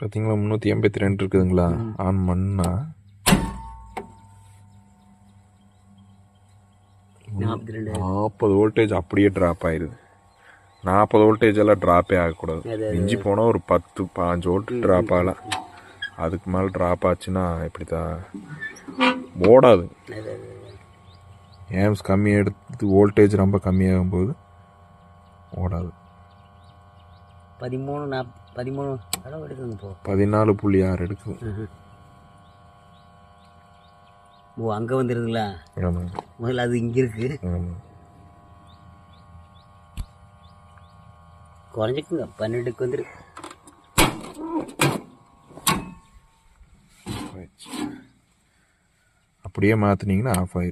பார்த்தீங்களா 382 இருக்குதுங்களா? ஆன் பண்ணா 40 வோல்டேஜ் அப்படியே ட்ராப் ஆயிடுது. 40 வோல்டேஜ் எல்லாம் ட்ராப்பே ஆகக்கூடாது. மிஞ்சி போனால் ஒரு 10-15 வோல்ட் ட்ராப் ஆகலாம். அதுக்கு மேலே ட்ராப் ஆச்சுன்னா இப்படி தான் ஓடாது. ஏம்ஸ் கம்மியாக எடுத்து வோல்டேஜ் ரொம்ப கம்மியாகும் போது ஓடாது. 14.6 எடுக்குது. ஓ, அங்கே வந்துடுதுங்களா? ஆமாம், முதல்ல அது இங்கே இருக்கு. ஆமாம், குறைஞ்சிக்குங்க 12க்கு வந்துரு. அப்படியே மாற்றினீங்கன்னா ஆஃப் ஆயிடும்.